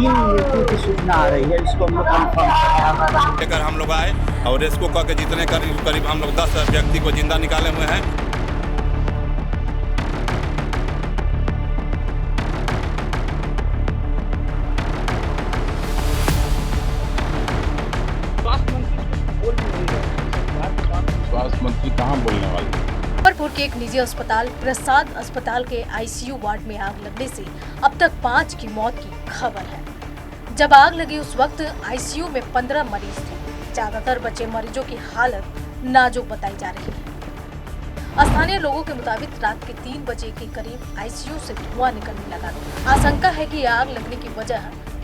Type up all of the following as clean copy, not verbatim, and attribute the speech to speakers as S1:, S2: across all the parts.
S1: तीन मृत्यु की सूचना आ रही है, इसको हम लोग कंफर्म
S2: लेकर हम लोग आए और रेस्क्यू करके जितने करीब हम लोग 10 व्यक्ति को जिंदा निकाले हुए हैं।
S3: स्वास्थ्य मंत्री कहाँ बोलने वाले?
S4: मुजफ्फरपुर के एक निजी अस्पताल प्रसाद अस्पताल के आईसीयू वार्ड में आग लगने से अब तक 5 की मौत की खबर है। जब आग लगी उस वक्त आईसीयू में 15 मरीज थे। ज्यादातर बचे मरीजों की हालत नाजुक बताई जा रही है। स्थानीय लोगों के मुताबिक रात के 3 बजे के करीब आईसीयू से धुआं निकलने लगा। आशंका है कि आग लगने की वजह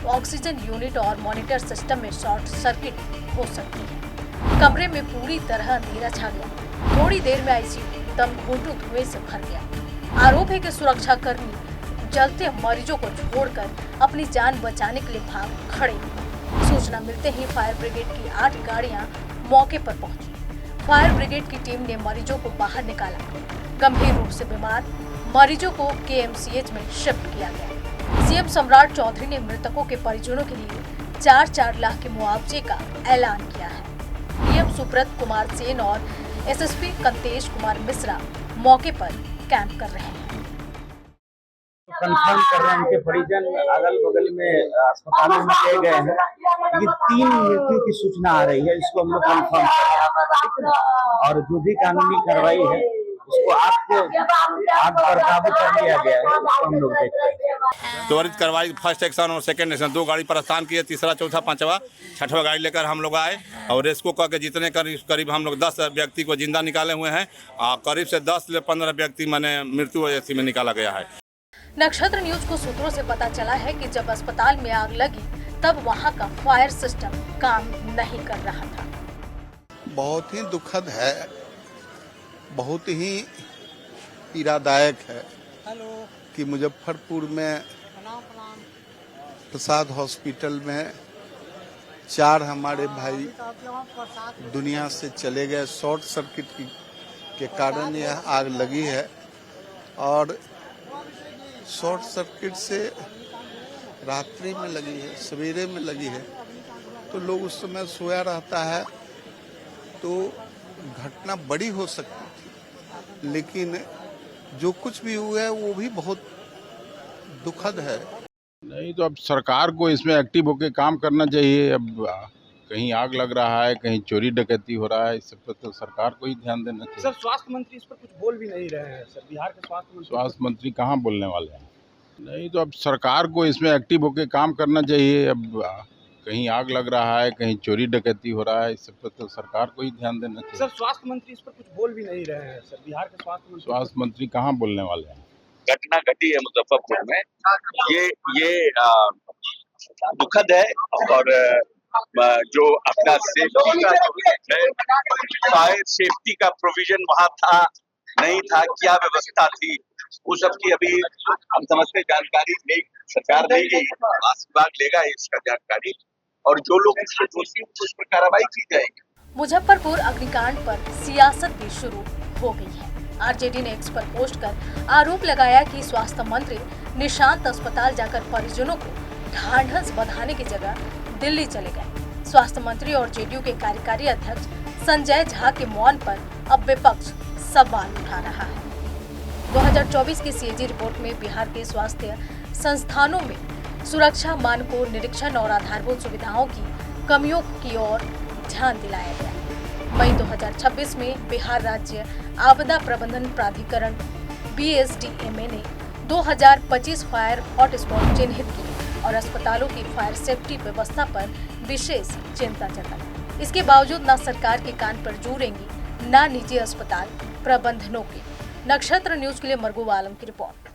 S4: ऑक्सीजन यूनिट और मॉनिटर सिस्टम में शॉर्ट सर्किट हो सकती है। कमरे में पूरी तरह अंधेरा छा गया। थोड़ी देर में आईसीयू दम घोंटू धुएं से भर गया। आरोप है कि सुरक्षा कर्मी जलते मरीजों को छोड़कर अपनी जान बचाने के लिए भाग खड़े। सूचना मिलते ही फायर ब्रिगेड की 8 गाड़ियां मौके पर पहुंची। फायर ब्रिगेड की टीम ने मरीजों को बाहर निकाला। गंभीर रूप से बीमार मरीजों को केएमसीएच में शिफ्ट किया गया। सीएम सम्राट चौधरी ने मृतकों के परिजनों के लिए 4-4 लाख के मुआवजे का ऐलान किया है। डीएम सुब्रत कुमार सेन और एसएसपी कंतेश कुमार मिश्रा मौके पर कैंप कर रहे हैं।
S1: कंफर्म कर रहे हैं, उनके परिजन अगल बगल में अस्पतालों में ले गए हैं। ये 3 मृत्यु की सूचना आ रही है, इसको हम लोग कंफर्म ठीक है, और जो भी कानूनी कार्रवाई है उसको आग पर काबू कर लिया गया है, उसको हम लोग देख रहे हैं।
S2: त्वरित कार्रवाई फर्स्ट एक्शन और सेकंड एक्शन 2 गाड़ी प्रस्थान किए। तीसरा, चौथा, 5वां, 6वां गाड़ी लेकर हम लोग आए और रेस्क्यू करके जितने करीब हम लोग 10 व्यक्ति को जिंदा निकाले हुए हैं। करीब से 10 से 15 व्यक्ति मैंने मृत्यु ऐसी में निकाला गया है।
S4: नक्षत्र न्यूज को सूत्रों से पता चला है कि जब अस्पताल में आग लगी तब वहां का फायर सिस्टम काम नहीं कर रहा था।
S5: बहुत ही दुखद है, बहुत ही पीड़ादायक है कि मुजफ्फरपुर में प्रसाद हॉस्पिटल में 4 हमारे भाई दुनिया से चले गए। शॉर्ट सर्किट के कारण यह आग लगी है और शॉर्ट सर्किट से रात्रि में लगी है, सवेरे में लगी है, तो लोग उस समय सोया रहता है तो घटना बड़ी हो सकती थी, लेकिन जो कुछ भी हुआ है वो भी बहुत दुखद है।
S3: नहीं तो अब सरकार को इसमें एक्टिव होकर काम करना चाहिए। अब कहीं आग लग रहा है, कहीं चोरी डकैती हो रहा है, इस सब पर तो सरकार को ही ध्यान देना चाहिए।
S6: सर, स्वास्थ्य मंत्री इस पर कुछ बोल भी नहीं रहे हैं। सर, बिहार के
S3: स्वास्थ्य मंत्री कहाँ बोलने वाले हैं? नहीं तो अब सरकार को इसमें एक्टिव होकर काम करना चाहिए। अब कहीं आग लग रहा है, कहीं चोरी डकैती हो रहा है, इस सब पर तो सरकार को ही ध्यान देना चाहिए।
S6: सर, स्वास्थ्य मंत्री इस पर कुछ बोल भी नहीं रहे हैं। सर, बिहार के
S3: स्वास्थ्य मंत्री कहाँ बोलने वाले हैं?
S7: घटना घटी है मुजफ्फरपुर में, ये दुखद है और जो अपना सेफ्टी का जो है, फायर सेफ्टी का प्रोविजन वहाँ था नहीं था, क्या व्यवस्था थी, वो सब की अभी हम समझते जानकारी नहीं सरकार देगी, स्वास्थ्य विभाग लेगा इसका जानकारी और जो लोग इसके दोषी उस पर कार्रवाई की जाएगी।
S4: मुजफ्फरपुर अग्निकांड पर सियासत भी शुरू हो गई है। आरजेडी ने एक्स पर पोस्ट कर आरोप लगाया कि स्वास्थ्य मंत्री निशांत अस्पताल जाकर परिजनों को ढांढस बंधाने की जगह दिल्ली चले गए। स्वास्थ्य मंत्री और जेडीयू के कार्यकारी अध्यक्ष संजय झा के मौन पर अब विपक्ष सवाल उठा रहा है। 2024 की सीएजी रिपोर्ट में बिहार के स्वास्थ्य संस्थानों में सुरक्षा मानकों, निरीक्षण और आधारभूत सुविधाओं की कमियों की ओर ध्यान दिलाया गया। मई 2026 में बिहार राज्य आपदा प्रबंधन प्राधिकरण BSDMA ने 2025 फायर हॉटस्पॉट चिन्हित किए और अस्पतालों की फायर सेफ्टी व्यवस्था पर विशेष चिंता जताई। इसके बावजूद न सरकार के कान पर जू रेंगी, न निजी अस्पताल प्रबंधनों के। नक्षत्र न्यूज के लिए मरगूब आलम की रिपोर्ट।